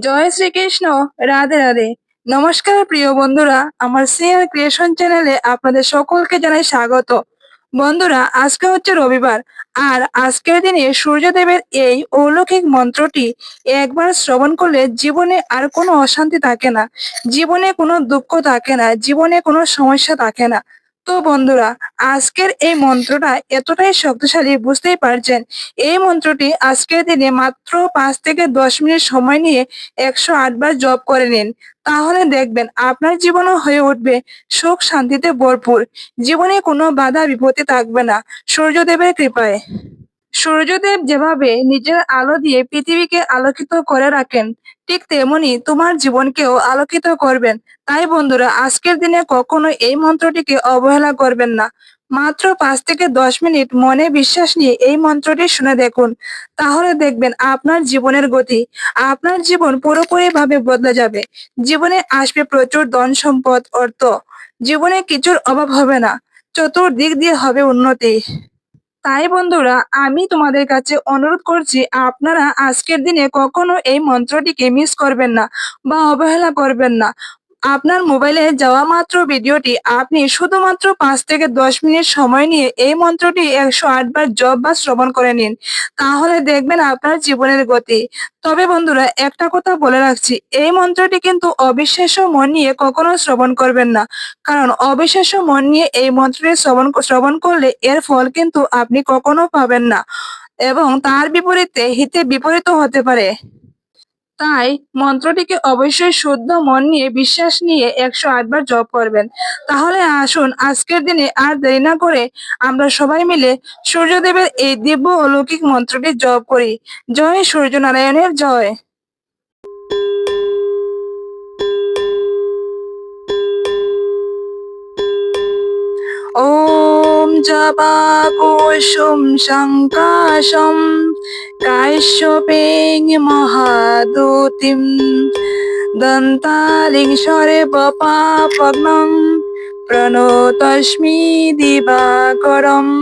জয় শ্রীকৃষ্ণ। রাধে রাধে। নমস্কার প্রিয় বন্ধুরা, আমার সিয়ার ক্রিয়েশন চ্যানেলে আপনাদের সকলকে জানাই স্বাগত। বন্ধুরা, আজকে হচ্ছে রবিবার, আর আজকের দিনে সূর্যদেবের এই অলৌকিক মন্ত্রটি একবার শ্রবণ করলে জীবনে আর কোনো অশান্তি থাকে না, জীবনে কোনো দুঃখ থাকে না, জীবনে কোনো সমস্যা থাকে না। তো বন্ধুরা, আজকের এই মন্ত্রটা এতটাই শক্তিশালী, বুঝতেই পারছেন। এই মন্ত্রটি আজকের দিনে মাত্র 5 থেকে 10 মিনিট সময় নিয়ে 108 বার জপ করে নিন। তাহলে দেখবেন আপনার জীবনও হয়ে উঠবে সুখ শান্তিতে ভরপুর। জীবনে কোনো বাধা বিপত্তি থাকবে না সূর্যদেবের কৃপায়। সূর্যদেব যেভাবে নিজের আলো দিয়ে পৃথিবীকে আলোকিত করে রাখেন, ঠিক তেমনি তোমার জীবনকেও আলোকিত করবেন। তাই বন্ধুরা, আজকের দিনে কখনো এই মন্ত্রটিকে অবহেলা করবেন না। মাত্র 5 থেকে 10 মিনিট মনে বিশ্বাস নিয়ে এই মন্ত্রটি শুনে দেখুন। তাহলে দেখবেন আপনার জীবনের গতি, আপনার জীবন পুরোপুরি ভাবে বদলে যাবে। জীবনে আসবে প্রচুর ধন সম্পদ, অর্থ। জীবনে কিছুর অভাব হবে না, চতুর্দিক দিয়ে হবে উন্নতি। তাই বন্ধুরা, আমি তোমাদের কাছে অনুরোধ করছি, আপনারা আজকের দিনে কখনো এই মন্ত্রটিকে মিস করবেন না বা অবহেলা করবেন না। আপনার মোবাইলে যাওয়া মাত্র ভিডিওটি আপনি শুধুমাত্র 5 থেকে 10 মিনিট সময় নিয়ে এই মন্ত্রটি 108 বার জপ বা শ্রবণ করে নিন। তাহলে দেখবেন আপনার জীবনের গতি। তবে বন্ধুরা, একটা কথা বলে রাখছি, এই মন্ত্রটি কিন্তু অবিশ্বাস্য মন নিয়ে কখনো শ্রবণ করবেন না। কারণ অবিশ্বাস্য মন নিয়ে এই মন্ত্রটি শ্রবণ করলে এর ফল কিন্তু আপনি কখনো পাবেন না, এবং তার বিপরীতে হিতে বিপরীত হতে পারে। তাই মন্ত্রটিকে অবশ্যই শুদ্ধ মন নিয়ে বিশ্বাস নিয়ে 108 বার জপ করবেন। তাহলে আসুন আজকের দিনে আর দেরি না করে আমরা সবাই মিলে সূর্যদেবের এই দিব্য অলৌকিক মন্ত্রটি জপ করি। জয় সূর্যনারায়ণের জয়। ॐ जपाकुसुम शङ्काशं काश्यपेन महादूतिं दन्तालिं सर्वपापघ्नं प्रणतोऽस्मि दिवाकरम्।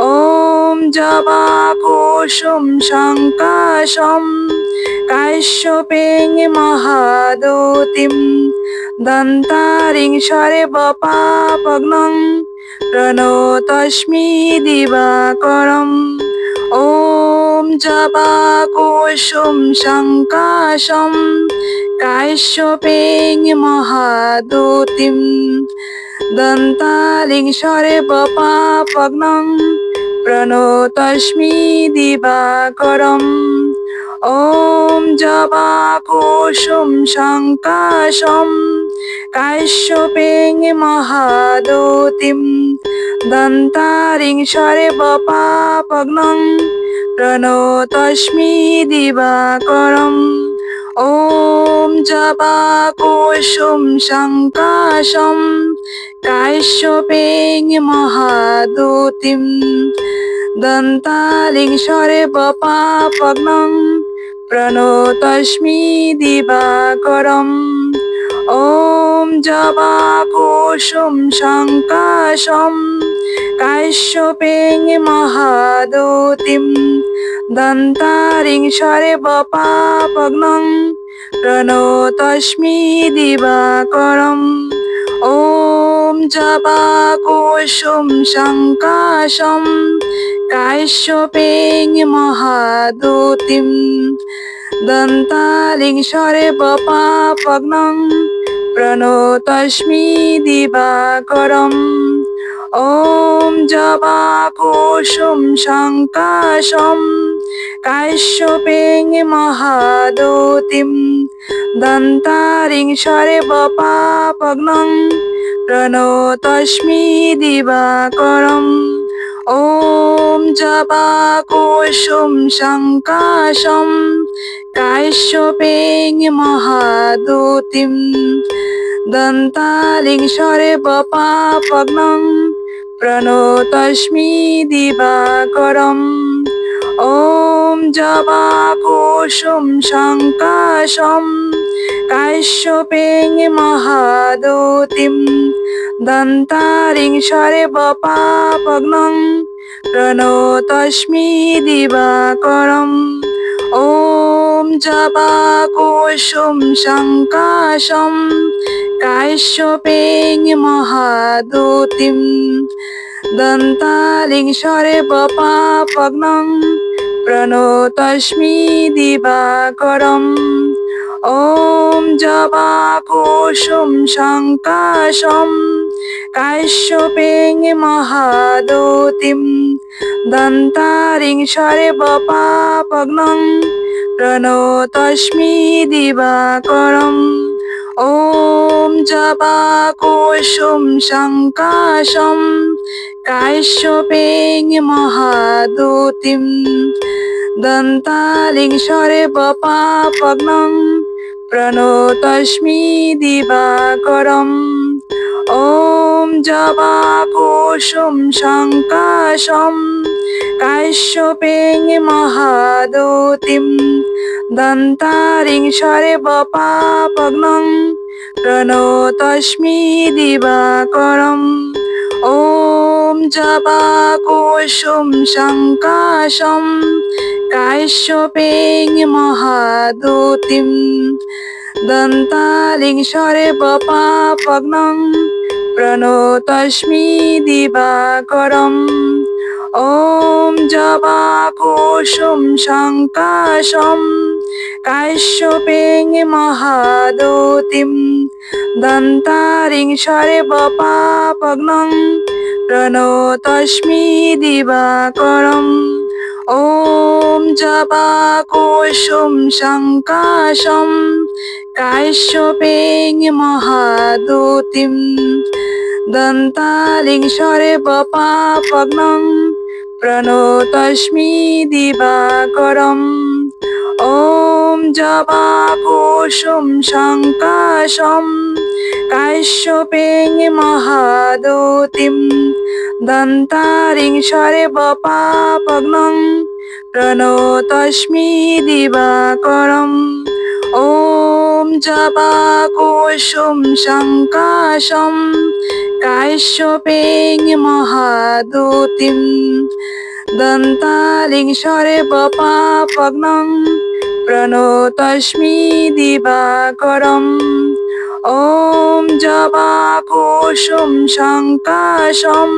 ॐ जपाकुसुम शङ्काशं काश्यपेन महादूतिं दन्तारिं सर्वपापघ्नं प्रणतोऽस्मि दिवाकरम्। ॐ जपाकुसुम शङ्काशं काश्यपेन महादूतिं दन्तालिं सर्वपापघ्नं प्रणतोऽस्मि दिवाकरम्। ॐ जपाकुसुम शङ्काशं काश्यपेन महादूतिं दन्तारिं सर्वपापघ्नं प्रणतोऽस्मि दिवाकरम्। ॐ जपाकुसुम शङ्काशं काश्यपेन महादूतिं दन्तालिं सर्वपापघ्नं प्रणतोऽस्मि दिवाकरम्। ॐ जपाकुसुम शङ्काशं काश्यपेन महादूतिं दन्तारिं सर्वपापघ्नं प्रणतोऽस्मि दिवाकरम्। ॐ जपाकुसुम शङ्काशं काश्यपेन महादूतिं दन्तालिं सर्वपापघ्नं प्रणतोऽस्मि दिवाकरम्। ॐ जपाकुसुम शङ्काशं काश्यपेन महादूतिं दन्तारिं सर्वपापघ्नं प्रणतोऽस्मि दिवाकरम्। ॐ जपाकुसुम शङ्काशं काश्यपेन महादूतिं दन्तालिं सर्वपापघ्नं प्रणतोऽस्मि दिवाकरम्। ॐ जपाकुसुम शङ्काशं काश्यपेन महादूतिं दन्तारिं सर्वपापघ्नं प्रणतोऽस्मि दिवाकरम्। ॐ জবাকুসুম শঙ্কাশম কাশ্যপেং মহাদুতিম দন্তালিং সর্বপাপগ্নং প্রণতস্মি দিবাকরম। ওম জবাকুসুম শঙ্কাশম কাশ্যপেং মহাদুতিম দন্তারিং সর্বপাপগ্নং প্রণতস্মি দিবাকরম। ওম জবাকুসুম শঙ্কাশম কাশ্যপেং মহাদুতিম দন্তালিং সর্বপাপগ্নং প্রণতস্মি দিবাকরম। ওম জবাকুসুম শঙ্কাশম কাশ্যপেং মহাদুতিম দন্তারিং সর্বপাপগ্নং প্রণতস্মি দিবাকরম। ওম জবাকুসুম শঙ্কাশম কাশ্যপেং মহাদুতিম দন্তালিং সর্বপাপগ্নং প্রণতস্মি দিবাকরম। ওম জবাকুসুম শঙ্কাশম কাশ্যপেং মহাদুতিম দন্তারিং সর্বপাপগ্নং প্রণতস্মি দিবাকরম। ওম জবাকুসুম শঙ্কাশম কাশ্যপেং মহাদুতিম দন্তালিং সর্বপাপগ্নং প্রণতস্মি দিবাকরম। ওম জবাকুসুম শঙ্কাশম কাশ্যপেং মহাদুতিম দন্তারিং সর্বপাপগ্নং প্রণতস্মি দিবাকরম। ওম জবাকুসুম শঙ্কাশম কাশ্যপেং মহাদুতিম দন্তালিং সর্বপাপগ্নং প্রণতস্মি দিবাকরম। ওম জবাকুসুম শঙ্কাশম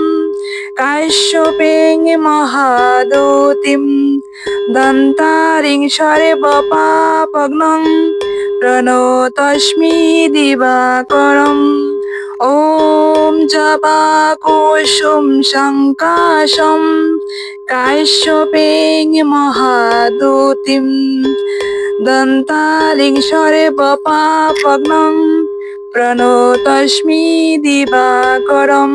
কাশ্যপেং মহাদুতিম দন্তারিং সর্বপাপগ্নং প্রণতস্মি দিবাকরম। ওম জবাকুসুম শঙ্কাশম কাশ্যপেং মহাদুতিম দন্তালিং সর্বপাপগ্নং প্রণতস্মি দিবাকরম।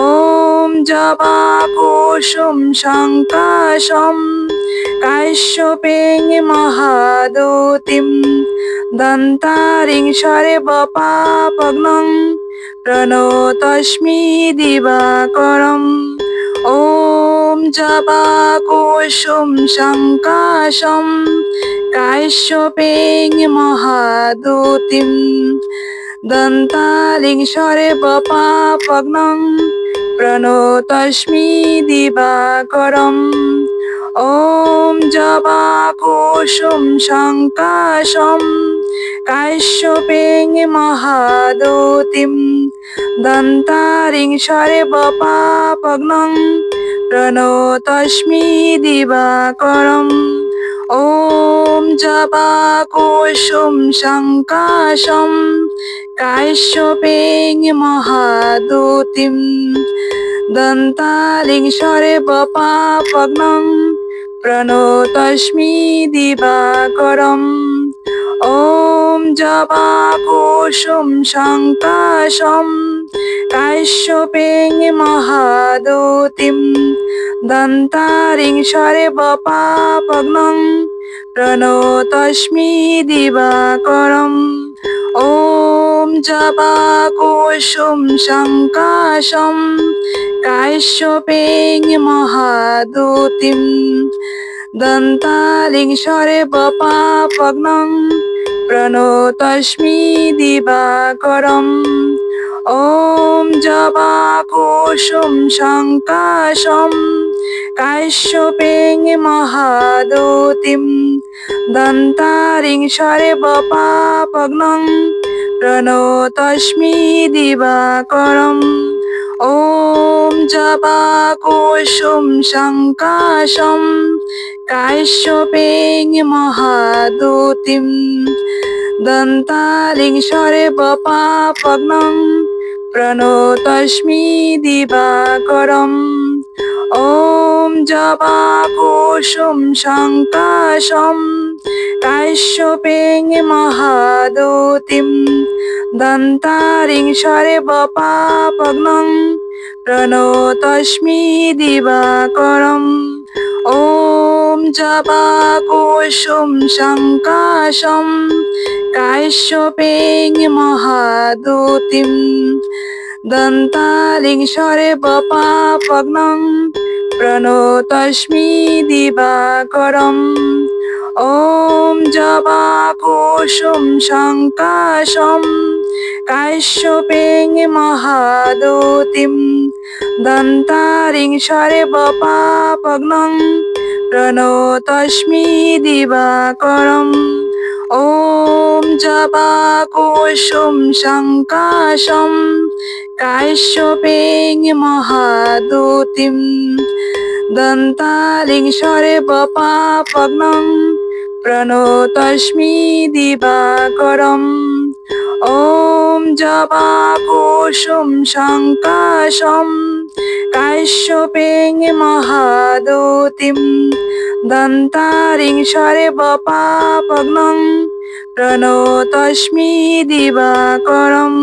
ওম জবাকুসুম শঙ্কাশম কাশ্যপেং মহাদুতিম দন্তারিং সর্বপাপগ্নং প্রণতস্মি দিবাকরম। ওম জবাকুসুম শঙ্কাশম কাশ্যপেং মহাদুতিম দন্তালিং সর্বপাপগ্নং প্রণতস্মি দিবাকরম। ওম জবাকুসুম শঙ্কাশম কাশ্যপেং মহাদুতিম দন্তারিং সর্বপাপগ্নং প্রণতস্মি দিবাকরম। ওম জবাকুসুম শঙ্কাশম কাশ্যপেং মহাদুতিম দন্তালিং সর্বপাপগ্নং প্রণতস্মি দিবাকরম। ওম জবাকুসুম শঙ্কাশম কাশ্যপেং মহাদুতিম দন্তারিং সর্বপাপগ্নং প্রণতস্মি দিবাকরম। ওম জবাকুসুম শঙ্কাশম কাশ্যপেং মহাদুতিম দন্তালিং সর্বপাপগ্নং প্রণতস্মি দিবাকরম। ওম জবাকুসুম শঙ্কাশম काश्यपें महादूतिं दन्तारिं शर्वपापघ्नं प्रणतोऽस्मि दिवाकरम् ॐ जपाकुसुम शङ्काशं काश्यपें महादूतिं दन्तारिं शर्वपापघ्नं प्रणतोऽस्मि दिवाकरम् ॐ जपाकुसुम शङ्काशं काश्यपें महादूतिं दन्तारिं शर्वपापघ्नं प्रणतोऽस्मि दिवाकरम् ॐ जपाकुसुम शङ्काशं काश्यपें महादूतिं दन्तारिं शर्वपापघ्नं प्रणतोऽस्मि दिवाकरम् ॐ जपाकुसुम शङ्काशं काश्यपें महादूतिं दन्तारिं शर्वपापघ्नं प्रणतोऽस्मि दिवाकरम् ॐ जपाकुसुम शङ्काशं काश्यपें महादूतिं दन्तारिं शर्वपापघ्नं प्रणतोऽस्मि दिवाकरम् ॐ जपाकुसुम शङ्काशं काश्यपें महादूतिं दन्तारिं शर्वपापघ्नं प्रणतोऽस्मि दिवाकरम्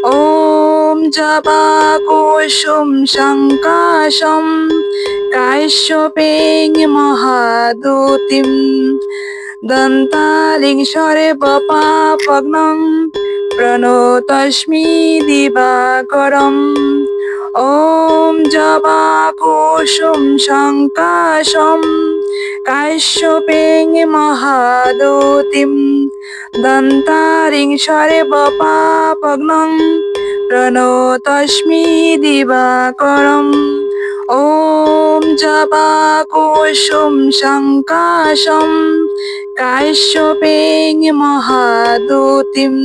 ॐ जपाकुसुम शङ्काशं काश्यपें महादूतिं दन्तारिं शर्वपापघ्नं प्रणतोऽस्मि दिवाकरम् ॐ जपाकुसुम शङ्काशं काश्यपें महादूतिं दन्तारिं शर्वपापघ्नं प्रणतोऽस्मि दिवाकरम् ॐ जपाकुसुम शङ्काशं काश्यपें महादूतिं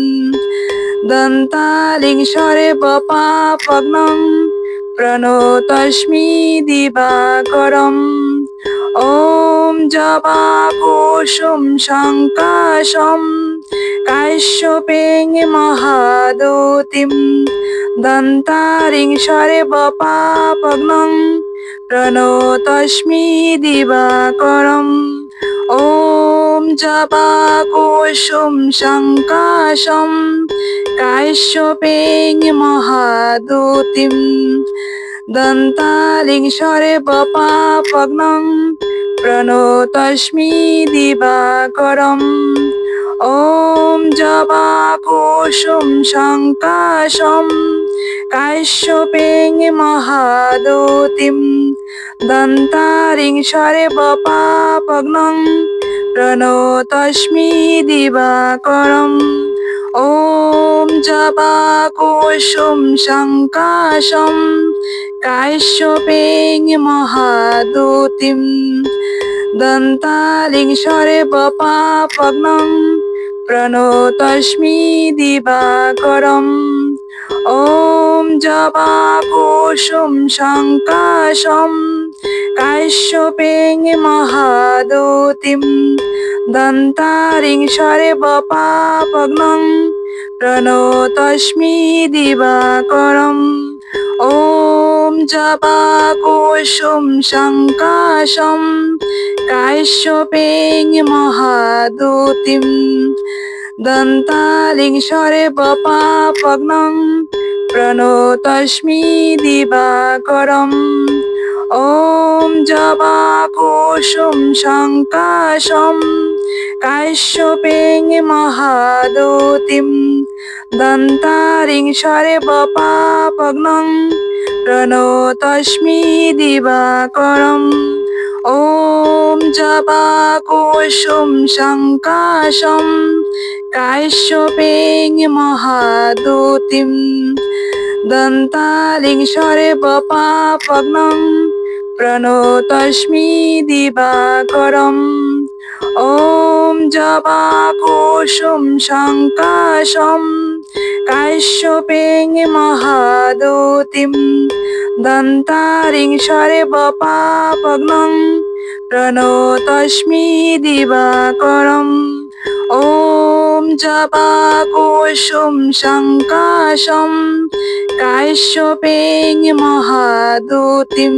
दन्तारिं शर्वपापघ्नं प्रणतोऽस्मि दिवाकरम् ॐ जपाकुसुम शङ्काशं काश्यपें महादूतिं दन्तारिं शर्वपापघ्नं प्रणतोऽस्मि दिवाकरम् ॐ जपाकुसुम शङ्काशं काश्यपें महादूतिं दन्तारिं शर्वपापघ्नं प्रणतोऽस्मि दिवाकरम् ॐ जपाकुसुम शङ्काशं काश्यपें महादूतिं दन्तारिं शर्वपापघ्नं प्रणतोऽस्मि दिवाकरम् ॐ जपाकुसुम शङ्काशं काश्यपें महादूतिं दन्तारिं शर्वपापघ्नं प्रणतोऽस्मि दिवाकरम् ॐ जपाकुसुम शङ्काशं काश्यपें महादूतिं दन्तारिं शर्वपापघ्नं प्रणतोऽस्मि दिवाकरम् ॐ जपाकुसुम शङ्काशं काश्यपें महादूतिं दन्तारिं शर्वपापघ्नं प्रणतोऽस्मि दिवाकरम् ॐ जपाकुसुम शङ्काशं काश्यपें महादूतिं दन्तारिं शर्वपापघ्नं प्रणतोऽस्मि दिवाकरम् ॐ जपाकुसुम शङ्काशं काश्यपें महादूतिं दन्तारिं शर्वपापघ्नं प्रणतोऽस्मि दिवाकरम्। ॐ जवाकुसुम शङ्काशं काश्यपेन महादूतिं दन्तारिं सर्वपापघ्नं प्रणतोऽस्मि दिवाकरम्। ॐ जवाकुसुम शङ्काशं काश्यपेन महादूतिं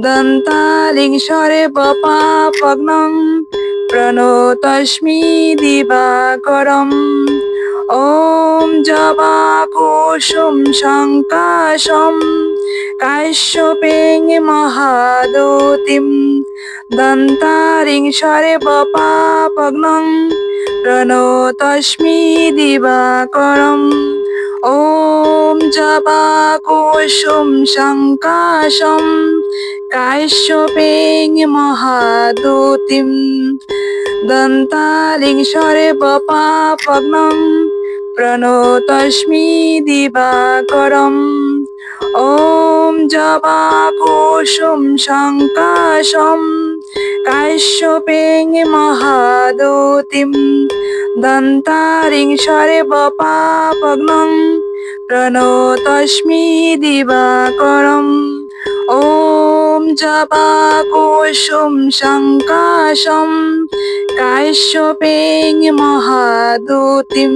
दन्तारिं सर्वपापघ्नं प्रणतोऽस्मि दिवाकरम्। ॐ जवाकुसुम शङ्काशं काश्यपेन महादूतिं दन्तारिं सर्वपापघ्नं प्रणतोऽस्मि दिवाकरम्। ॐ जवाकुसुम शङ्काशं काश्यपेन महादूतिं दन्तारिं सर्वपापघ्नं प्रणतोऽस्मि दिवाकरम्। ॐ जवाकुसुम शङ्काशं काश्यपेन महादूतिं दन्तारिं सर्वपापघ्नं प्रणतोऽस्मि दिवाकरम्। ॐ जवाकुसुम शङ्काशं काश्यपेन महादूतिं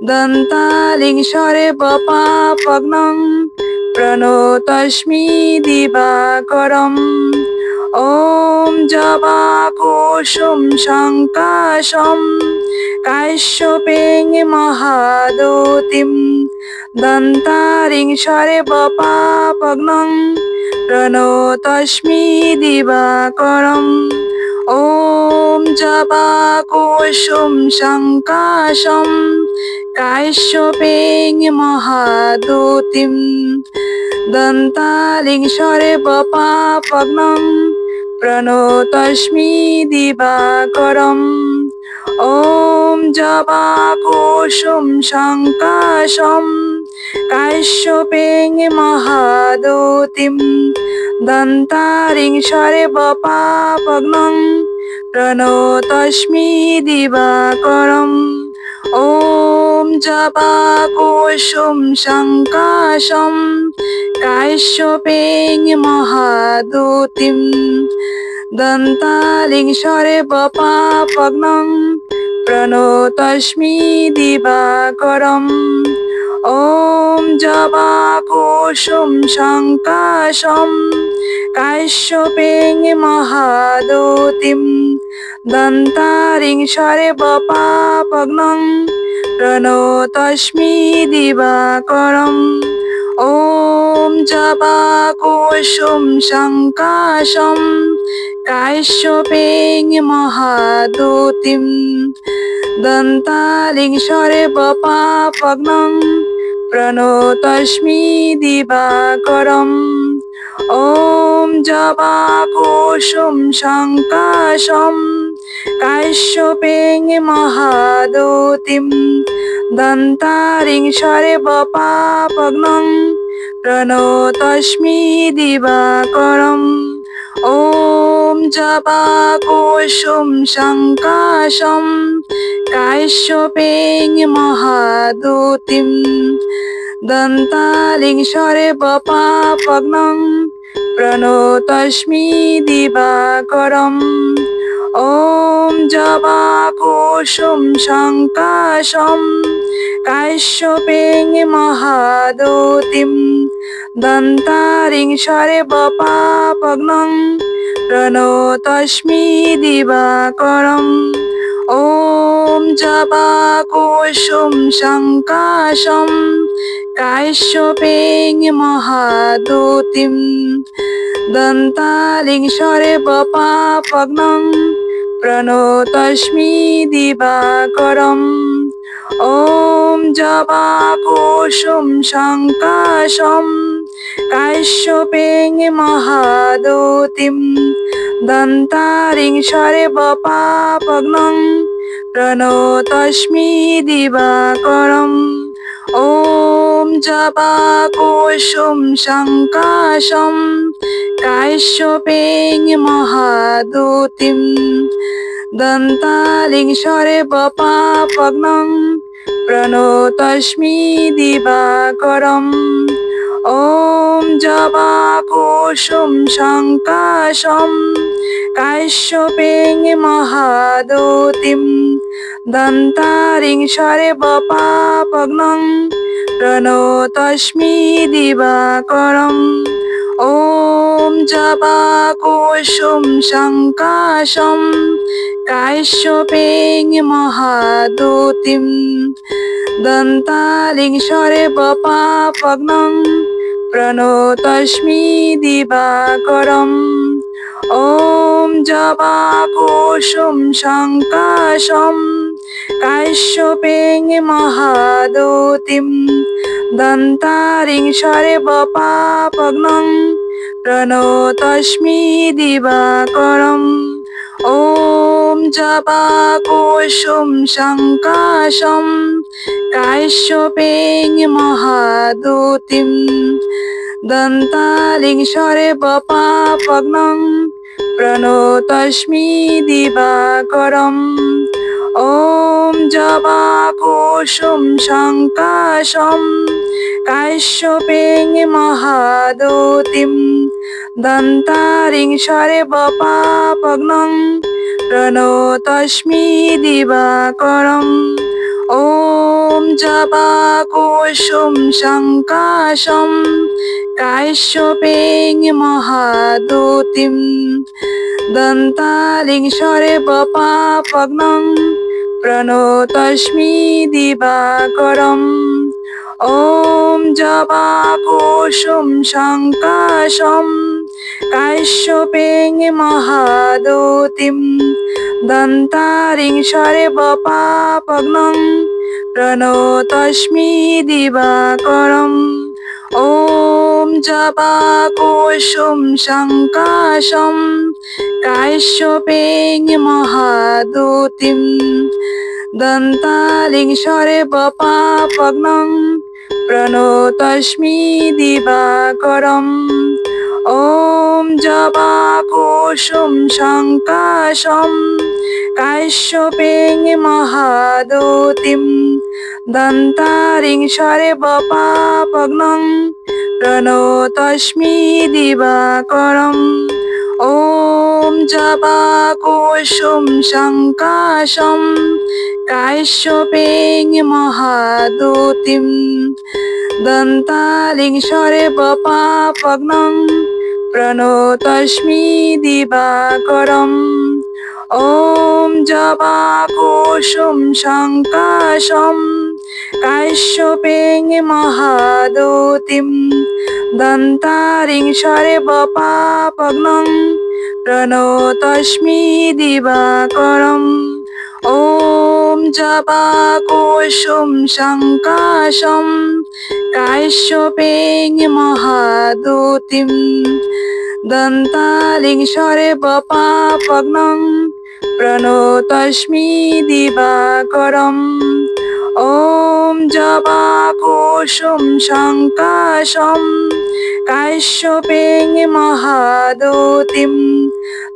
दन्तारिं सर्वपापघ्नं प्रणतोऽस्मि दिवाकरम्। ॐ जवाकुसुम शङ्काशं काश्यपेन महादूतिं दन्तारिं सर्वपापघ्नं प्रणतोऽस्मि दिवाकरम्। ॐ जवाकुसुम शङ्काशं काश्यपेन महादूतिं दन्तारिं सर्वपापघ्नं प्रणतोऽस्मि दिवाकरम्। ॐ जवाकुसुम शङ्काशं काश्यपेन महादूतिं दन्तारिं सर्वपापघ्नं प्रणतोऽस्मि दिवाकरम्। ॐ जवाकुसुम शङ्काशं काश्यपेन महादूतिं दन्तारिं सर्वपापघ्नं प्रणतोऽस्मि दिवाकरम्। ॐ जवाकुसुम शङ्काशं काश्यपेन महादूतिं दन्तारिं सर्वपापघ्नं प्रणतोऽस्मि दिवाकरम्। ॐ जवाकुसुम शङ्काशं काश्यपेन महादूतिं दन्तारिं सर्वपापघ्नं प्रणतोऽस्मि दिवाकरम्। ॐ जवाकुसुम शङ्काशं काश्यपेन महादूतिं दन्तारिं सर्वपापघ्नं प्रणतोऽस्मि दिवाकरम्। ॐ जवाकुसुम शङ्काशं काश्यपेन महादूतिं दन्तारिं सर्वपापघ्नं प्रणतोऽस्मि दिवाकरम्। ॐ जवाकुसुम शङ्काशं काश्यपेन महादूतिं दन्तारिं सर्वपापघ्नं प्रणतोऽस्मि दिवाकरम्। ॐ जवाकुसुम शङ्काशं काश्यपेन महादूतिं दन्तारिं सर्वपापघ्नं प्रणतोऽस्मि दिवाकरम्। ॐ जवाकुसुम शङ्काशं काश्यपेन महादूतिं दन्तारिं सर्वपापघ्नं प्रणतोऽस्मि दिवाकरम्। ॐ जपाकुसुम शङ्काशं काश्यपें महादूतिं दन्तालिं सर्वपापघ्नं प्रणतोऽस्मि दिवाकरम् ॐ जपाकुसुम शङ्काशं काश्यपें महादूतिं दन्तारिं सर्वपापघ्नं प्रणतोऽस्मि दिवाकरम् ॐ जपाकुसुम शङ्काशं काश्यपें महादूतिं दन्तालिं सर्वपापघ्नं प्रणतोऽस्मि दिवाकरम् ॐ जपाकुसुम शङ्काशं काश्यपें महादूतिं दन्तारिं सर्वपापघ्नं प्रणतोऽस्मि दिवाकरम् ॐ जपाकुसुम शङ्काशं काश्यपें महादूतिं दन्तालिं सर्वपापघ्नं प्रणतोऽस्मि दिवाकरम् ॐ जपाकुसुम शङ्काशं काश्यपें महादूतिं दन्तारिं सर्वपापघ्नं प्रणतोऽस्मि दिवाकरम् ॐ जपाकुसुम शङ्काशं काश्यपें महादूतिं दन्तालिं सर्वपापघ्नं प्रणतोऽस्मि दिवाकरम् ॐ जपाकुसुम शङ्काशं काश्यपें महादूतिं दन्तारिं सर्वपापघ्नं प्रणतोऽस्मि दिवाकरम् ॐ जपाकुसुम शङ्काशं काश्यपें महादूतिं दन्तालिं सर्वपापघ्नं प्रणतोऽस्मि दिवाकरम् ॐ जपाकुसुम शङ्काशं काश्यपें महादूतिं दन्तारिं सर्वपापघ्नं प्रणतोऽस्मि दिवाकरम् ॐ जपाकुसुम शङ्काशं काश्यपें महादूतिं दन्तालिं सर्वपापघ्नं प्रणतोऽस्मि दिवाकरम् ॐ जपाकुसुम शङ्काशं काश्यपें महादूतिं दन्तारिं सर्वपापघ्नं प्रणतोऽस्मि दिवाकरम् ॐ जपाकुसुम शङ्काशं काश्यपें महादूतिं दन्तालिं सर्वपापघ्नं प्रणतोऽस्मि दिवाकरम् ॐ जपाकुसुम शङ्काशं काश्यपें महादूतिं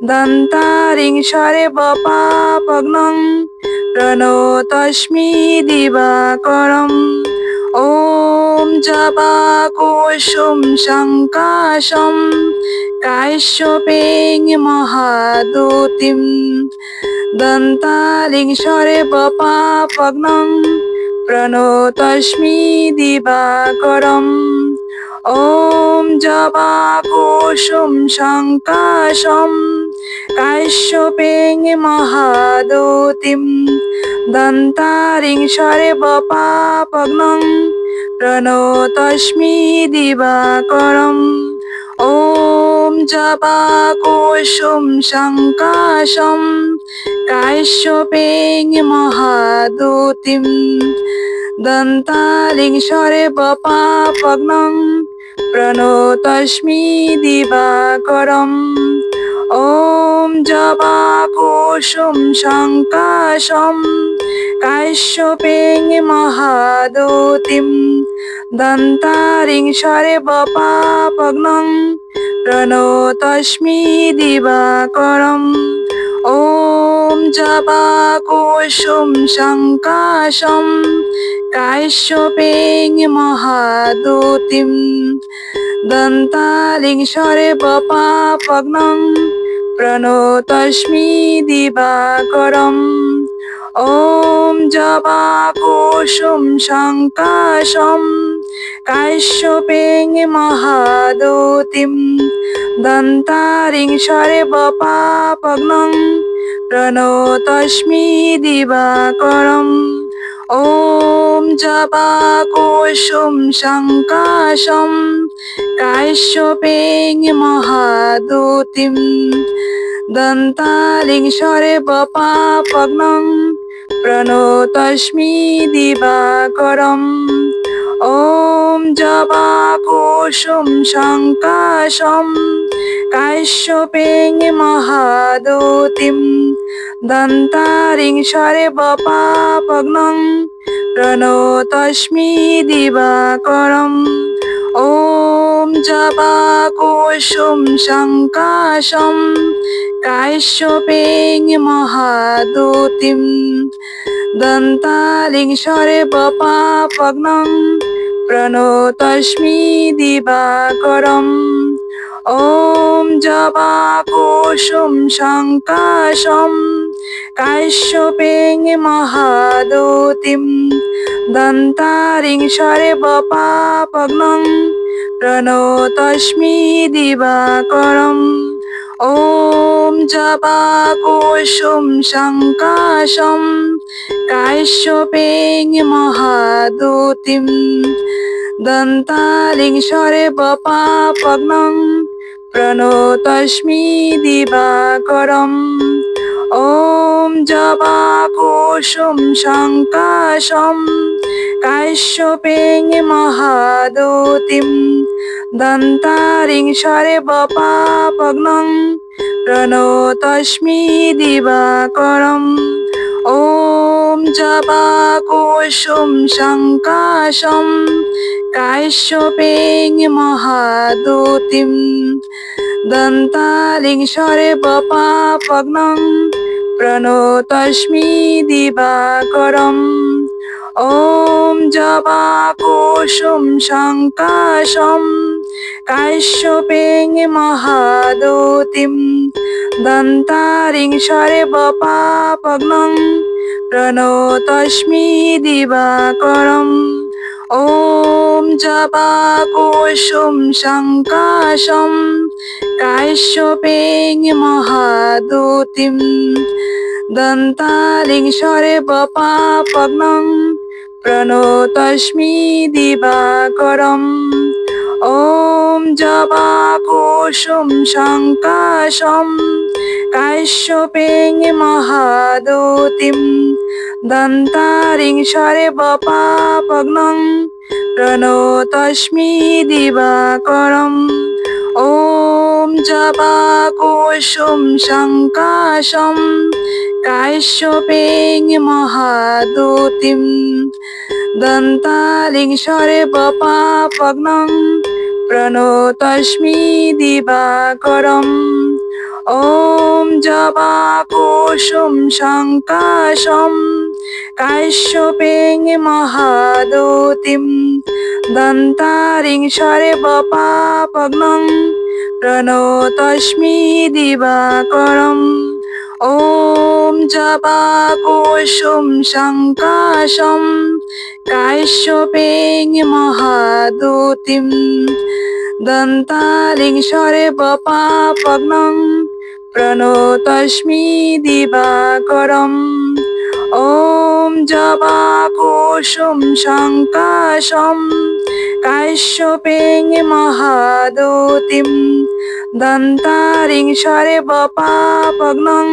दन्तारिं सर्वपापघ्नं प्रणतोऽस्मि दिवाकरम् ॐ जपाकुसुम शङ्काशं काश्यपें महादूतिं दन्तालिं सर्वपापघ्नं प्रणतोऽस्मि दिवाकरम् ॐ जपाकुसुम शङ्काशं काश्यपें महादूतिं दन्तारिं सर्वपापघ्नं प्रणतोऽस्मि दिवाकरम् ॐ जपाकुसुम शङ्काशं काश्यपें महादूतिं दन्तालिं सर्वपापघ्नं प्रणतोऽस्मि दिवाकरम् ॐ जपाकुसुम शङ्काशं কাশ্যপেং মহাদুতিম দন্তারিং সর্বপাপগ্নং প্রণতস্মি দিবাকরম। ওম জবাকুসুম শঙ্কাশম কাশ্যপেং মহাদুতিম দন্তালিং সর্বপাপগ্নং প্রণতস্মি দিবাকরম। ওম জবাকুসুম শঙ্কাশম কাশ্যপেং মহাদুতিম দন্তারিং সর্বপাপগ্নং প্রণতস্মি দিবাকরম। ওম জবাকুসুম শঙ্কাশম কাশ্যপেং মহাদুতিম দন্তালিং সর্বপাপগ্নং প্রণতস্মি দিবাকরম। ওম জবাকুসুম শঙ্কাশম কাশ্যপেং মহাদুতিম দন্তারিং সর্বপাপগ্নং প্রণতস্মি দিবাকরম। ওম জবাকুসুম শঙ্কাশম কাশ্যপেং মহাদুতিম দন্তালিং সর্বপাপগ্নং প্রণতস্মি দিবাকরম। ওম জবাকুসুম শঙ্কাশম কাশ্যপেং মহাদুতিম দন্তারিং সর্বপাপগ্নং প্রণতস্মি দিবাকরম। ওম জবাকুসুম শঙ্কাশম কাশ্যপেং মহাদুতিম দন্তালিং সর্বপাপগ্নং প্রণতস্মি দিবাকরম। ওম জবাকুসুম শঙ্কাশম কাশ্যপেং মহাদুতিম দন্তারিং সর্বপাপগ্নং প্রণতস্মি দিবাকরম। ওম জবাকুসুম শঙ্কাশম কাশ্যপেং মহাদুতিম দন্তালিং সর্বপাপগ্নং প্রণতস্মি দিবাকরম। ওম জবাকুসুম শঙ্কাশম কাশ্যপেং মহাদুতিম দন্তারিং সর্বপাপগ্নং প্রণতস্মি দিবাকরম। ওম জবাকুসুম শঙ্কাশম কাশ্যপেং মহাদুতিম দন্তালিং সর্বপাপগ্নং প্রণতস্মি দিবাকরম। ওম জবাকুসুম শঙ্কাশম কাশ্যপেং মহাদুতিম দন্তারিং সর্বপাপগ্নং প্রণতস্মি দিবাকরম। ওম জবাকুসুম শঙ্কাশম কাশ্যপেং মহাদুতিম দন্তালিং সর্বপাপগ্নং প্রণতস্মি দিবাকরম। ওম জবাকুসুম শঙ্কাশম কাশ্যপেং মহাদুতিম দন্তারিং সর্বপাপগ্নং প্রণতস্মি দিবাকরম। ওম জবাকুসুম শঙ্কাশম কাশ্যপেং মহাদুতিম দন্তালিং সর্বপাপগ্নং প্রণতস্মি দিবাকরম। ওম জবাকুসুম শঙ্কাশম কাশ্যপেং মহাদুতিম দন্তারিং সর্বপাপগ্নং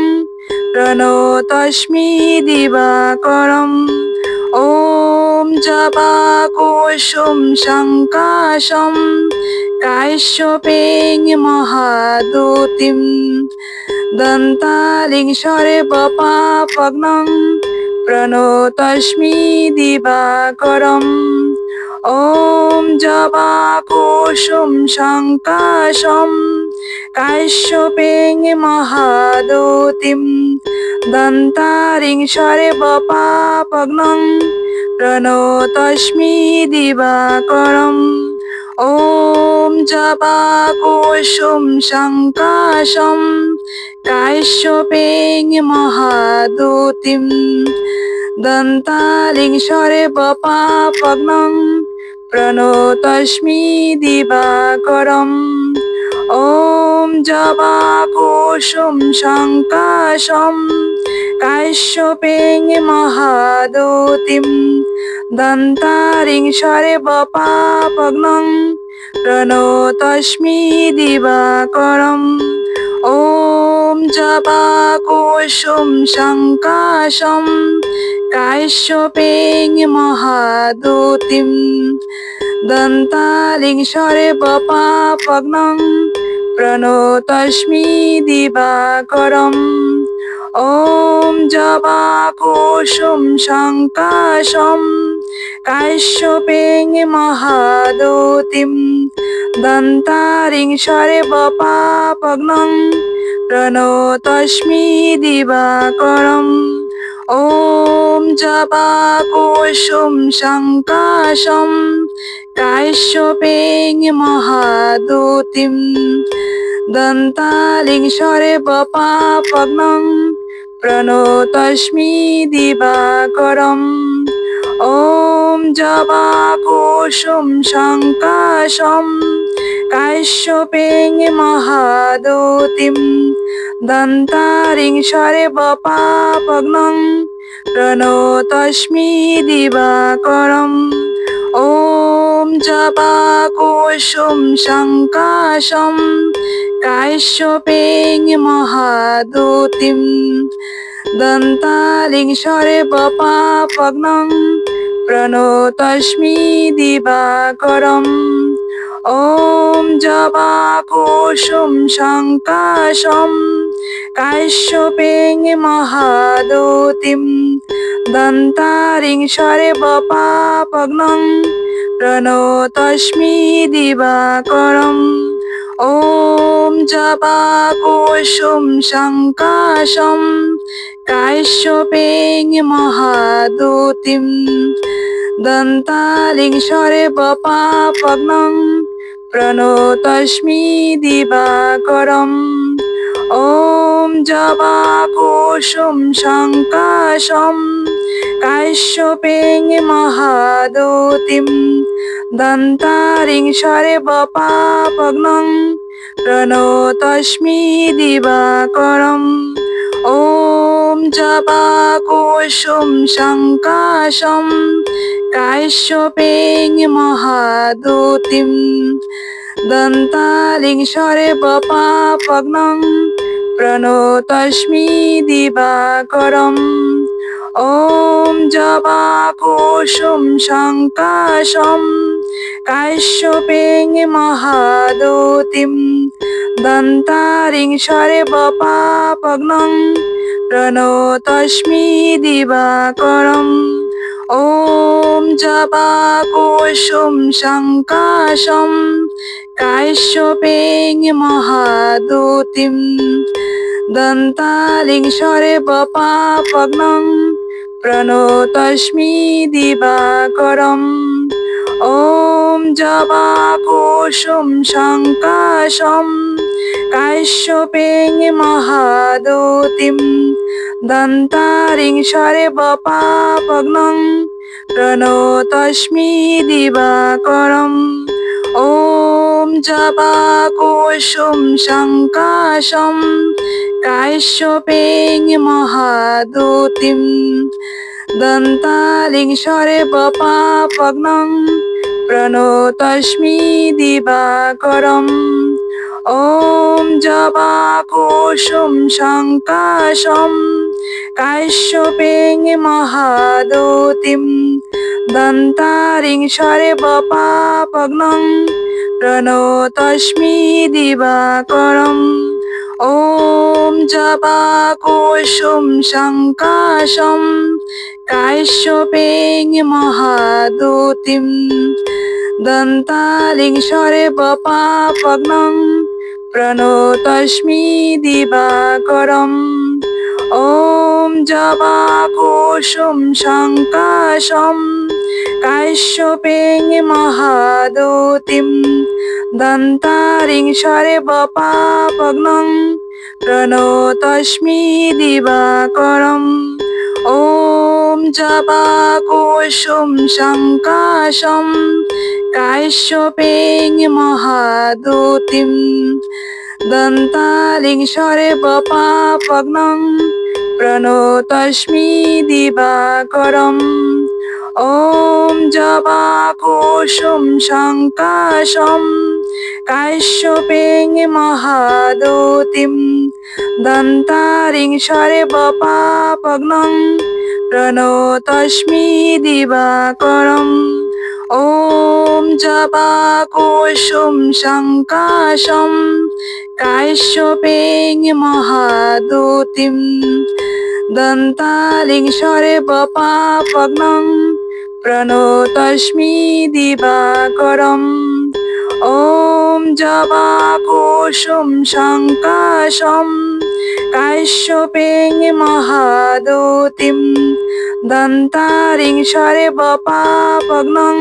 প্রণতস্মি দিবাকরম। ওম জবাকুসুম শঙ্কাশম কাশ্যপেং মহাদুতিম দন্তালিং সর্বপাপগ্নং प्रणतोऽस्मि दिवाकरम्। ॐ जवाकुसुम शङ्काशं काश्यपेन महादूतिं दन्तारिं सर्वपापघ्नं प्रणतोऽस्मि दिवाकरम्। ॐ जवाकुसुम शङ्काशं काश्यपेन महादूतिं दन्तारिं सर्वपापघ्नं प्रणतोऽस्मि दिवाकरम्। ॐ जवाकुसुम शङ्काशं काश्यपेन महादूतिं दन्तारिं सर्वपापघ्नं प्रणतोऽस्मि दिवाकरम्। ॐ जवाकुसुम शङ्काशं काश्यपेन महादूतिं दन्तारिं सर्वपापघ्नं प्रणतोऽस्मि दिवाकरम्। ॐ जवाकुसुम शङ्काशं काश्यपेन महादूतिं दन्तारिं सर्वपापघ्नं प्रणतोऽस्मि दिवाकरम्। ॐ जवाकुसुम शङ्काशं काश्यपेन महादूतिं दन्तारिं सर्वपापघ्नं प्रणतोऽस्मि दिवाकरम्। ॐ जवाकुसुम शङ्काशं काश्यपेन महादूतिं दन्तारिं सर्वपापघ्नं प्रणतोऽस्मि दिवाकरम्। ॐ जवाकुसुम शङ्काशं काश्यपेन महादूतिं दन्तारिं सर्वपापघ्नं प्रणतोऽस्मि दिवाकरम्। ॐ जवाकुसुम शङ्काशं काश्यपेन महादूतिं दन्तारिं सर्वपापघ्नं प्रणतोऽस्मि दिवाकरम्। ॐ जवाकुसुम शङ्काशं काश्यपेन महादूतिं दन्तारिं सर्वपापघ्नं प्रणतोऽस्मि दिवाकरम्। ॐ जवाकुसुम शङ्काशं काश्यपेन महादूतिं दन्तारिं सर्वपापघ्नं प्रणतोऽस्मि दिवाकरम्। ॐ जवाकुसुम शङ्काशं काश्यपेन महादूतिं दन्तारिं सर्वपापघ्नं प्रणतोऽस्मि दिवाकरम्। ॐ जवाकुसुम शङ्काशं काश्यपेन महादूतिं दन्तारिं सर्वपापघ्नं प्रणतोऽस्मि दिवाकरम्। ॐ जवाकुसुम शङ्काशं काश्यपेन महादूतिं दन्तारिं सर्वपापघ्नं प्रणतोऽस्मि दिवाकरम्। ॐ जवाकुसुम शङ्काशं काश्यपेन महादूतिं दन्तारिं सर्वपापघ्नं प्रणतोऽस्मि दिवाकरम्। ॐ जवाकुसुम शङ्काशं काश्यपेन महादूतिं दन्तारिं सर्वपापघ्नं प्रणतोऽस्मि दिवाकरम्। ॐ जवाकुसुम शङ्काशं काश्यपेन महादूतिं दन्तारिं सर्वपापघ्नं प्रणतोऽस्मि दिवाकरम्। ॐ जवाकुसुम शङ्काशं काश्यपें महादूतिं दन्तालिं शरेवपापग्नं प्रणतोऽस्मि दिवाकरम् ॐ जवाकुसुम शङ्काशं काश्यपें महादूतिं दन्तारिं शरेवपापग्नं प्रणतोऽस्मि दिवाकरम् ॐ जवाकुसुम शङ्काशं काश्यपें महादूतिं दन्तालिं शरेवपापग्नं प्रणतोऽस्मि दिवाकरम् ॐ जवाकुसुम शङ्काशं काश्यपें महादूतिं दन्तारिं शरेवपापग्नं प्रणतोऽस्मि दिवाकरम् ॐ जवाकुसुम शङ्काशं काश्यपें महादूतिं दन्तालिं शरेवपापग्नं प्रणतोऽस्मि दिवाकरम् ॐ जवाकुसुम शङ्काशं काश्यपें महादूतिं दन्तारिं शरेवपापग्नं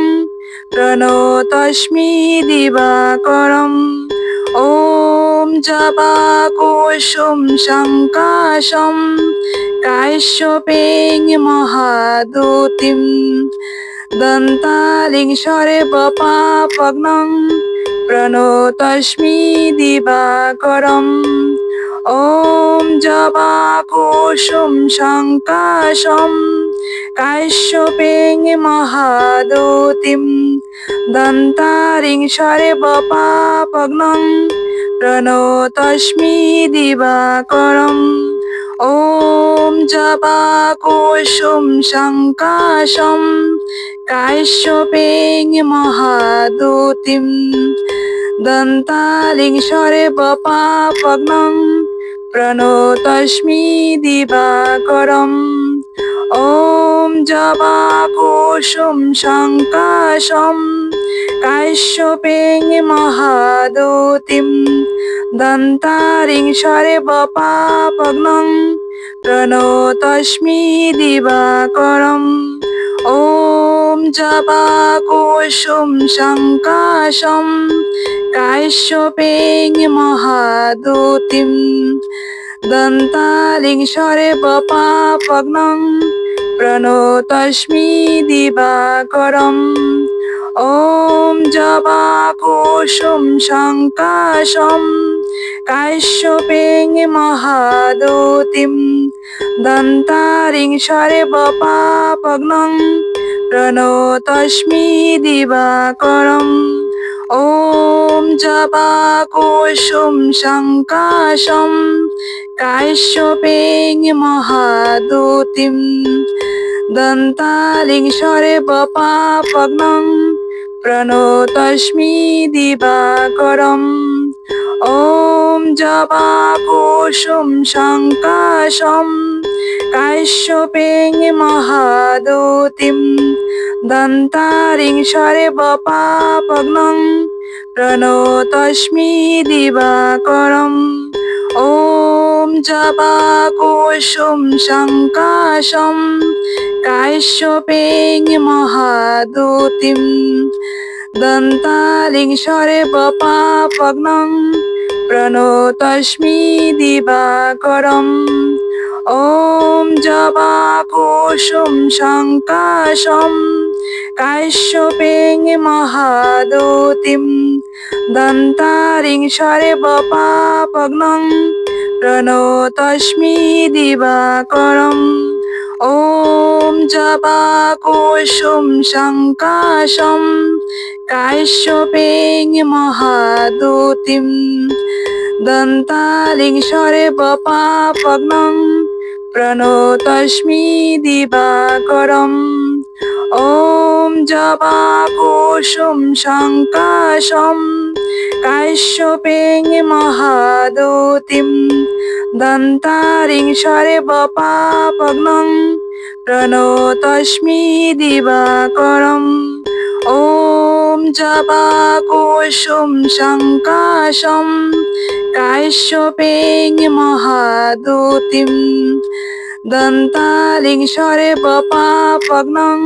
प्रणतोऽस्मि दिवाकरम् ॐ जवाकुसुम शङ्काशं काश्यपें महादूतिं दन्तालिं शरेवपापग्नं प्रणतोऽस्मि दिवाकरम् ॐ जवाकुसुम शङ्काशं काश्यपें महादूतिं दन्तारिं शरेवपापग्नं प्रणतोऽस्मि दिवाकरम् ॐ जवाकुसुम शङ्काशं काश्यपें महादूतिं दन्तालिं शरेवपापग्नं प्रणतोऽस्मि दिवाकरम् ॐ जवाकुसुम शङ्काशं काश्यपें महादूतिं दन्तारिं शरेवपापग्नं प्रणतोऽस्मि दिवाकरम् ॐ जवाकुसुम शङ्काशं काश्यपें महादूतिं दन्तालिं शरेवपापग्नं प्रणतोऽस्मि दिवाकरम् ॐ जवाकुसुम शङ्काशं काश्यपें महादूतिं दन्तारिं शरेवपापग्नं प्रणतोऽस्मि दिवाकरम् ॐ जवाकुसुम शङ्काशं काश्यपें महादूतिं दन्तालिं शरेवपापग्नं प्रणतोऽस्मि दिवाकरम् ॐ जवाकुसुम शङ्काशं काश्यपें महादूतिं दन्तारिं शरेवपापग्नं प्रणतोऽस्मि दिवाकरम् ॐ जवाकुसुम शङ्काशं काश्यपें महादूतिं दन्तालिं शरेवपापग्नं प्रणतोऽस्मि दिवाकरम् ॐ जवाकुसुम शङ्काशं काश्यपें महादूतिं दन्तारिं शरेवपापग्नं प्रणतोऽस्मि दिवाकरम् ॐ जवाकुसुम शङ्काशं काश्यपें महादूतिं दन्तालिं शरेवपापग्नं प्रणतोऽस्मि दिवाकरम् ॐ जवाकुसुम शङ्काशं काश्यपें महादूतिं दन्तारिं स्वरे बपापग्नं प्रणतोऽस्मि दिवाकरम् ॐ जपाकुसुम शङ्काशं काश्यपेन महादूतिं दन्तालिं स्वरे बपापग्नं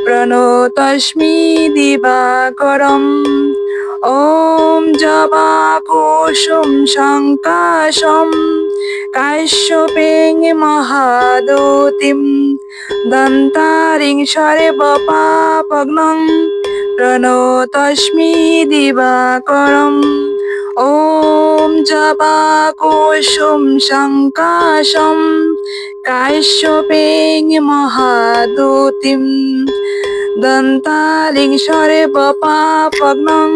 प्रणतोऽस्मि दिवाकरम् ॐ जपाकुसुम शङ्काशं काश्यपेन महादूतिं दन्तारिं स्वरे बपापग्नं प्रणतोऽस्मि दिवाकरम् ॐ जपाकुसुम शङ्काशं काश्यपेन महादूतिं दन्तालिं स्वरे बपापग्नं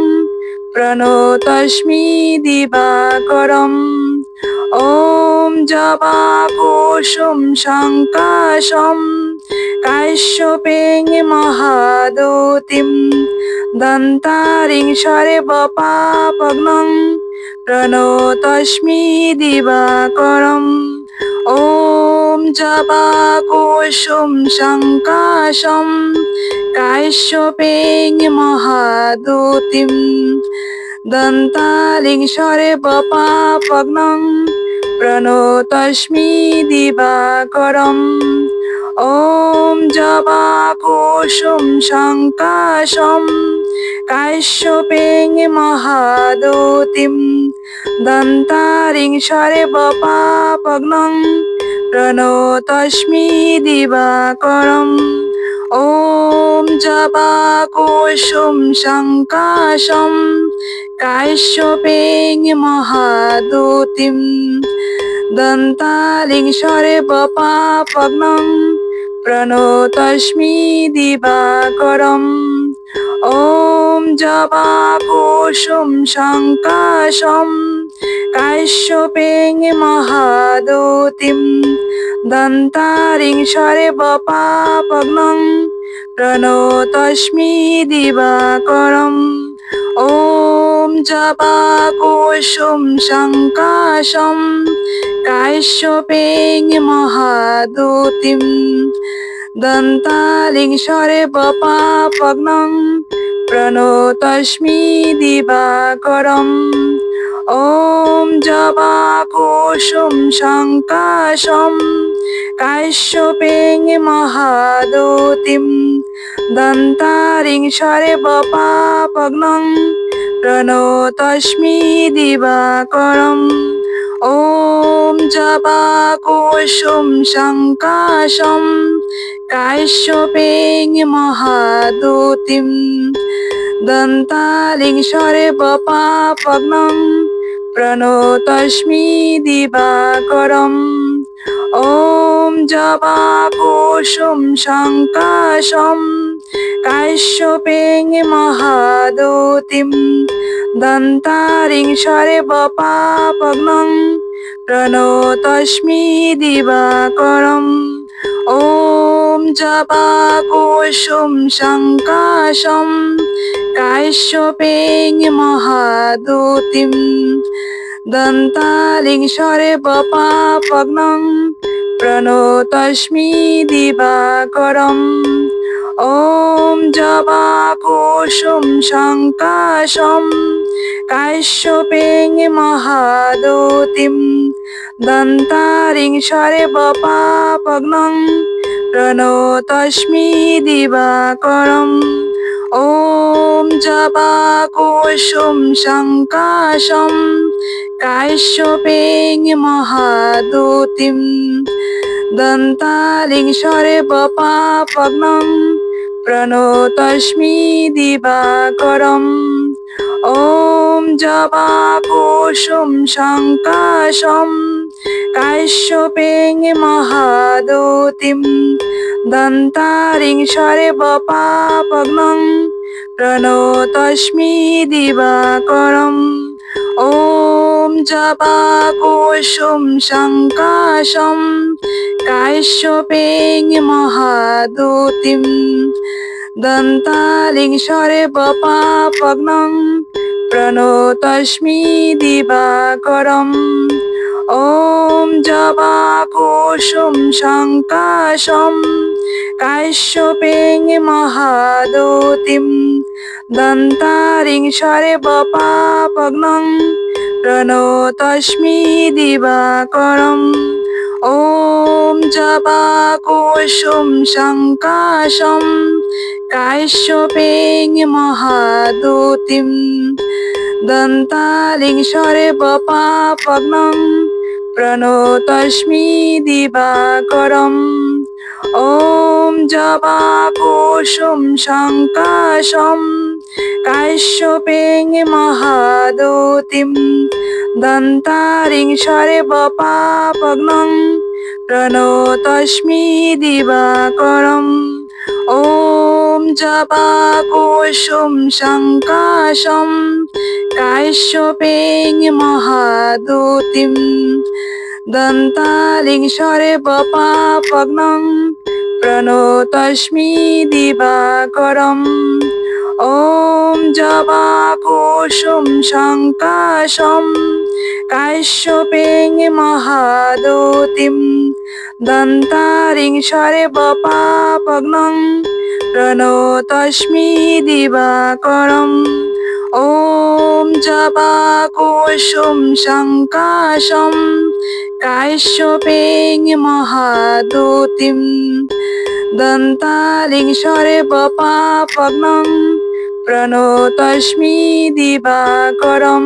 प्रणतोऽस्मि दिवाकरम् ॐ जपाकुसुम शङ्काशं काश्यपेन महादूतिं दन्तारिं स्वरे बपापग्नं प्रणतोऽस्मि दिवाकरम् ॐ जपाकुसुम शङ्काशं काश्यपेन महादूतिं दन्तालिं स्वरे बपापग्नं प्रणतोऽस्मि दिवाकरम् ॐ जपाकुसुम शङ्काशं काश्यपेन महादूतिं दन्तारिं स्वरे बपापग्नं प्रणतोऽस्मि दिवाकरम् ॐ जपाकुसुम शङ्काशं काश्यपेन महादूतिं दन्तालिं स्वरे बपापग्नं प्रणतोऽस्मि दिवाकरम् ॐ जपाकुसुम शङ्काशं काश्यपेन महादूतिं दन्तारिं स्वरे बपापग्नं प्रणतोऽस्मि दिवाकरम् ॐ जपाकुसुम शङ्काशं काश्यपेन महादूतिं दन्तालिं स्वरे बपापग्नं प्रणतोऽस्मि दिवाकरम् ॐ जपाकुसुम शङ्काशं काश्यपेन महादूतिं दन्तारिं स्वरे बपापग्नं प्रणतोऽस्मि दिवाकरम् ॐ जपाकुसुम शङ्काशं काश्यपेन महादूतिं दन्तालिं स्वरे बपापग्नं प्रणतोऽस्मि दिवाकरम् ॐ जपाकुसुम शङ्काशं काश्यपेन महादूतिं दन्तारिं स्वरे बपापग्नं प्रणतोऽस्मि दिवाकरम् ॐ जपाकुसुम शङ्काशं काश्यपेन महादूतिं दन्तालिं स्वरे बपापग्नं प्रणतोऽस्मि दिवाकरम् ॐ जपाकुसुम शङ्काशं काश्यपेन महादूतिं दन्तारिं स्वरे बपापग्नं प्रणतोऽस्मि दिवाकरम् ॐ जपाकुसुम शङ्काशं काश्यपेन महादूतिं दन्तालिं स्वरे बपापग्नं प्रणतोऽस्मि दिवाकरम् ॐ जपाकुसुम शङ्काशं काश्यपेन महादूतिं दन्तारिं स्वरे बपापग्नं प्रणतोऽस्मि दिवाकरम् ॐ जपाकुसुम शङ्काशं काश्यपेन महादूतिं दन्तालिं स्वरे बपापग्नं प्रणतोऽस्मि दिवाकरम् ॐ জবাকুসুম শঙ্কাশম কাশ্যপেং মহাদুতিম দন্তারিং সর্বপাপগ্নং প্রণতস্মি দিবাকরম। ওম জবাকুসুম শঙ্কাশম কাশ্যপেং মহাদুতিম দন্তালিং সর্বপাপগ্নং প্রণতস্মি দিবাকরম। ওম জবাকুসুম শঙ্কাশম কাশ্যপেং মহাদুতিম দন্তারিং সর্বপাপগ্নং প্রণতস্মি দিবাকরম। ওম জবাকুসুম শঙ্কাশম কাশ্যপেং মহাদুতিম দন্তালিং সর্বপাপগ্নং প্রণতস্মি দিবাকরম। ওম জবাকুসুম শঙ্কাশম কাশ্যপেং মহাদুতিম দন্তারিং সর্বপাপগ্নং প্রণতস্মি দিবাকরম। ওম জবাকুসুম শঙ্কাশম কাশ্যপেং মহাদুতিম দন্তালিং সর্বপাপগ্নং প্রণতস্মি দিবাকরম।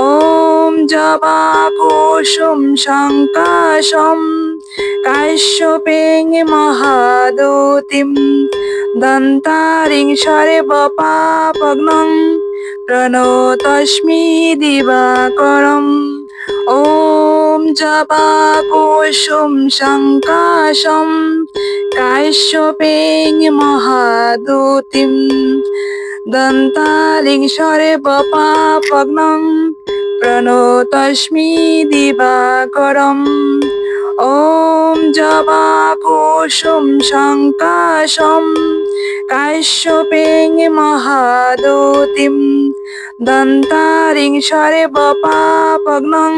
ওম জবাকুসুম শঙ্কাশম কাশ্যপেং মহাদুতিম দন্তারিং সর্বপাপগ্নং প্রণতস্মি দিবাকরম। ওম জবাকুসুম শঙ্কাশম কাশ্যপেং মহাদুতিম দন্তালিং সর্বপাপগ্নং প্রণতস্মি দিবাকরম। ওম জবাকুসুম শঙ্কাশম কাশ্যপেং মহাদুতিম দন্তারিং সর্বপাপগ্নং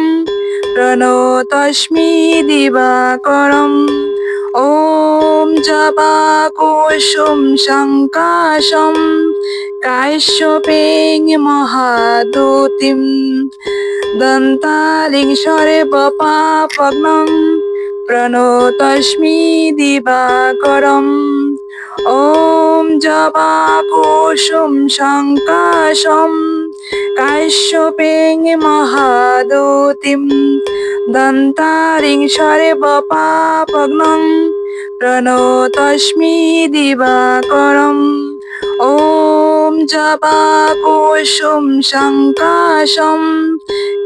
প্রণতস্মি দিবাকরম। ওম জবাকুসুম শঙ্কাশম কাশ্যপেং মহাদুতিম দন্তালিং সর্বপাপগ্নং প্রণতস্মি দিবাকরম। ওম জবাকুসুম শঙ্কাশম কাশ্যপেং মহাদুতিম দন্তারিং সর্বপাপগ্নং প্রণতস্মি দিবাকরম। ওম জবাকুসুম শঙ্কাশম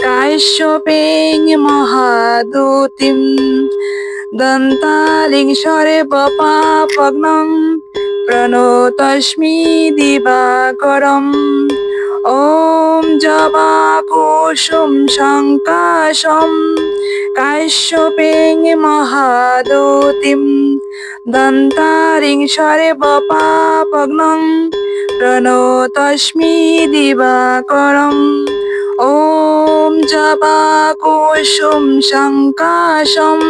কাশ্যপেং মহাদুতিম দন্তালিং সর্বপাপগ্নং প্রণতস্মি দিবাকরম। ওম জবাকুসুম শঙ্কাশম কাশ্যপেং মহাদুতিম দন্তারিং সর্বপাপগ্নং প্রণতস্মি দিবাকরম। ওম জবাকুসুম শঙ্কাশম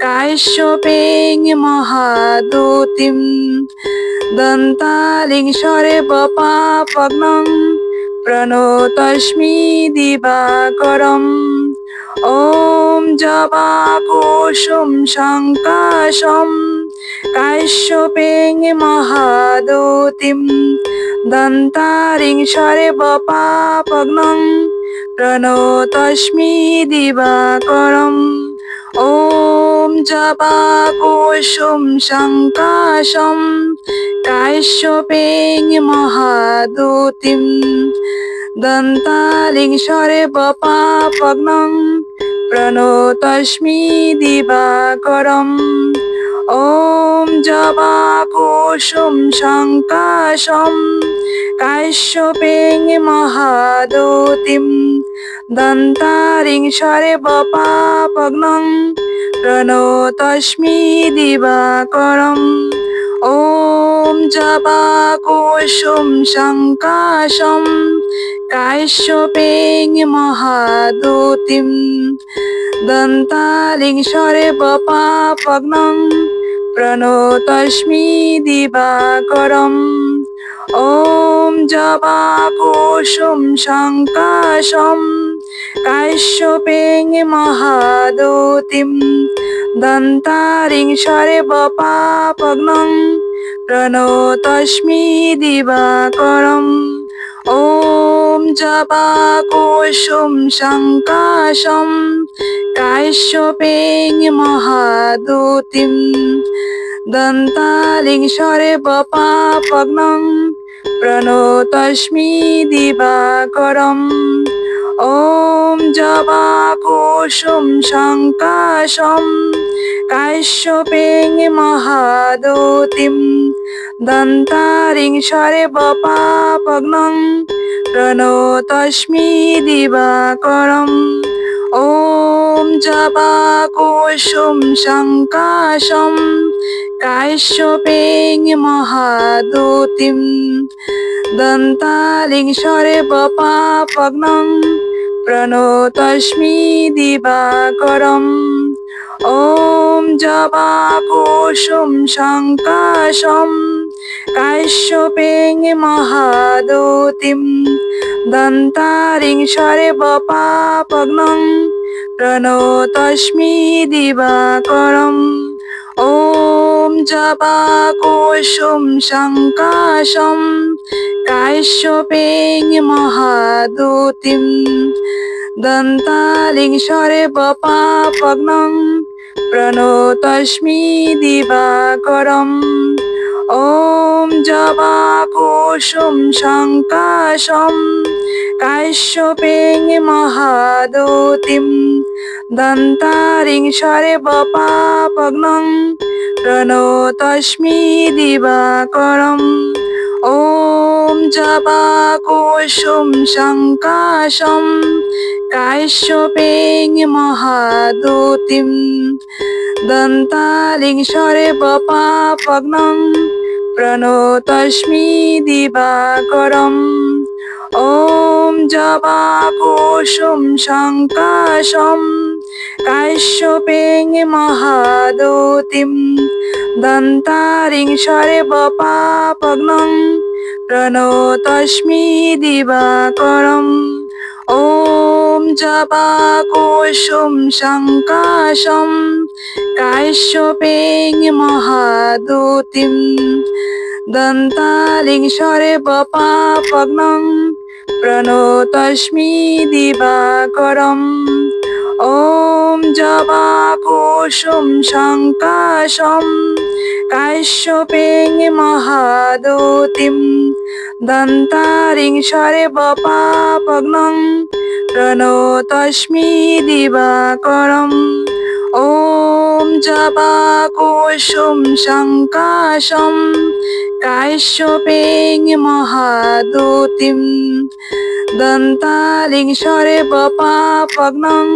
কাশ্যপেং মহাদুতিম দন্তালিং সর্বপাপগ্নং প্রণতস্মি দিবাকরম। ওম জবাকুসুম শঙ্কাশম কাশ্যপেং মহাদুতিম দন্তারিং সর্বপাপগ্নং প্রণতস্মি দিবাকরম। ওম জবাকুসুম শঙ্কাশম কাশ্যপেং মহাদুতিম দন্তালিং সর্বপাপগ্নং প্রণতস্মি দিবাকরম। ওম জবাকুসুম শঙ্কাশম কাশ্যপেং মহাদুতিম দন্তারিং সর্বপাপগ্নং প্রণতস্মি দিবাকরম। ওম জবাকুসুম শঙ্কাশম কাশ্যপেং মহাদুতিম দন্তালিং সর্বপাপগ্নং প্রণতস্মি দিবাকরম। ওম জবাকুসুম শঙ্কাশম কাশ্যপেং মহাদুতিম দন্তারিং সর্বপাপগ্নং প্রণতস্মি দিবাকরম। ওম জবাকুসুম শঙ্কাশম কাশ্যপেং মহাদুতিম দন্তালিং সর্বপাপগ্নং প্রণতস্মি দিবাকরম। ওম জবাকুসুম শঙ্কাশম কাশ্যপেং মহাদুতিম দন্তারিং সর্বপাপগ্নং প্রণতস্মি দিবাকরম। ওম জবাকুসুম শঙ্কাশম কাশ্যপেং মহাদুতিম দন্তালিং সর্বপাপগ্নং প্রণতস্মি দিবাকরম। ওম জবাকুসুম শঙ্কাশম কাশ্যপেং মহাদুতিম দন্তারিং সর্বপাপগ্নং প্রণতস্মি দিবাকরম। ওম জবাকুসুম শঙ্কাশম কাশ্যপেং মহাদুতিম দন্তালিং সর্বপাপগ্নং প্রণতস্মি দিবাকরম। ওম জবাকুসুম শঙ্কাশম কাশ্যপেং মহাদুতিম দন্তারিং সর্বপাপগ্নং প্রণতস্মি দিবাকরম। ওম জবাকুসুম শঙ্কাশম কাশ্যপেং মহাদুতিম দন্তালিং সর্বপাপগ্নং প্রণতস্মি দিবাকরম। ওম জবাকুসুম শঙ্কাশম কাশ্যপেং মহাদুতিম দন্তারিং সর্বপাপগ্নং প্রণতস্মি দিবাকরম। ওম জবাকুসুম শঙ্কাশম কাশ্যপেং মহাদুতিম দন্তালিং সর্বপাপগ্নং প্রণতস্মি দিবাকরম। ওম জবাকুসুম শঙ্কাশম কাশ্যপেং মহাদুতিম দন্তারিং সর্বপাপগ্নং প্রণতস্মি দিবাকরম। ওম জবাকুসুম শঙ্কাশম কাশ্যপেং মহাদুতিম দন্তালিং সর্বপাপগ্নং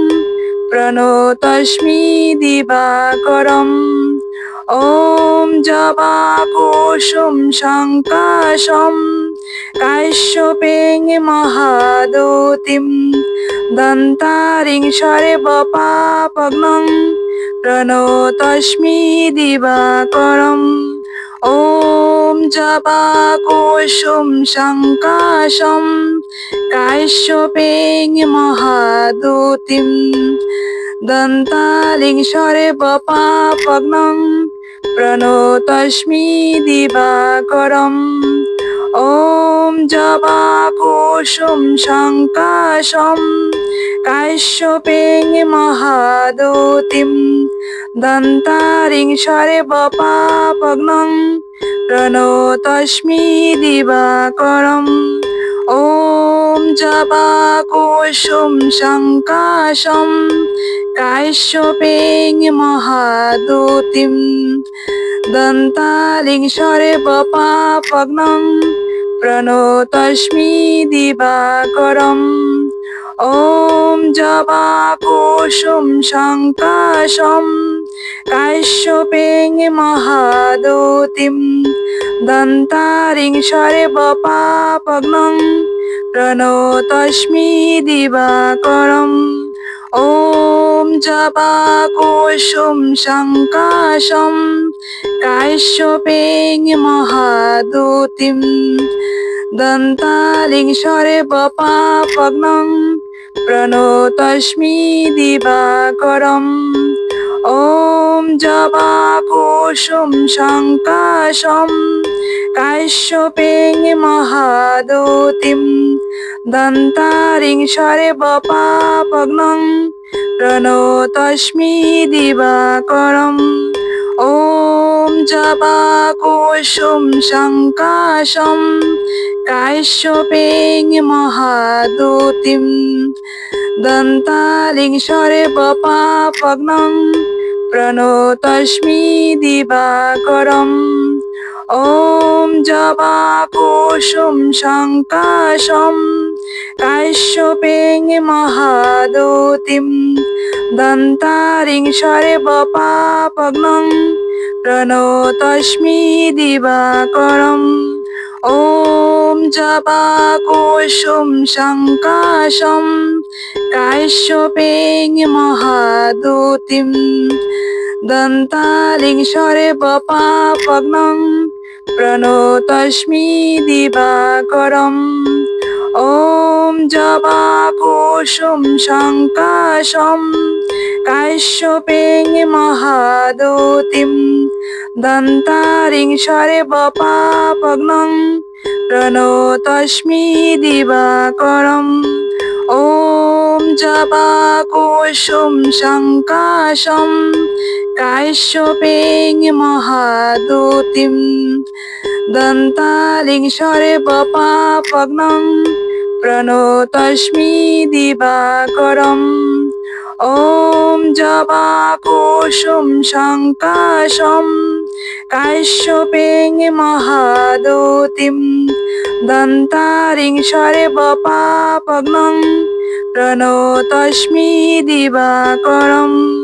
প্রণতস্মি দিবাকরম। ওম জবাকুসুম শঙ্কাশম কাশ্যপেং মহাদুতিম দন্তারিং সর্বপাপগ্নং প্রণতস্মি দিবাকরম। ওম জবাকুসুম শঙ্কাশম কাশ্যপেং মহাদুতিম দন্তালিং সর্বপাপগ্নং প্রণতস্মি দিবাকরম। ওম জবাকুসুম শঙ্কাশম কাশ্যপেং মহাদুতিম দন্তারিং সর্বপাপগ্নং প্রণতস্মি দিবাকরম। ওম জবাকুসুম শঙ্কাশম কাশ্যপেং মহাদুতিম দন্তালিং সর্বপাপগ্নং প্রণতস্মি দিবাকরম। ওম জবাকুসুম শঙ্কাশম কাশ্যপেং মহাদুতিম দন্তারিং সর্বপাপগ্নং প্রণতস্মি দিবাকরম। ॐ जपाकुसुम शङ्काशं काश्यपेन महादूतिं दन्तालिं सर्वपापघ्नं प्रणतोऽस्मि दिवाकरम्। ॐ जपाकुसुम शङ्काशं काश्यपेन महादूतिं दन्तारिं सर्वपापघ्नं प्रणतोऽस्मि दिवाकरम्। ॐ जपाकुसुम शङ्काशं काश्यपेन महादूतिं दन्तालिं सर्वपापघ्नं प्रणतोऽस्मि दिवाकरम्। ॐ जपाकुसुम शङ्काशं काश्यपेन महादूतिं दन्तारिं सर्वपापघ्नं प्रणतोऽस्मि दिवाकरम्। ॐ जपाकुसुम शङ्काशं काश्यपेन महादूतिं दन्तालिं सर्वपापघ्नं प्रणतोऽस्मि दिवाकरम्। ॐ जपाकुसुम शङ्काशं काश्यपेन महादूतिं दन्तारिं सर्वपापघ्नं प्रणतोऽस्मि दिवाकरम्। ॐ जपाकुसुम शङ्काशं काश्यपेन महादूतिं दन्तालिं सर्वपापघ्नं प्रणतोऽस्मि दिवाकरम्। ॐ जपाकुसुम शङ्काशं काश्यपेन महादूतिं दन्तारिं सर्वपापघ्नं प्रणतोऽस्मि दिवाकरम्।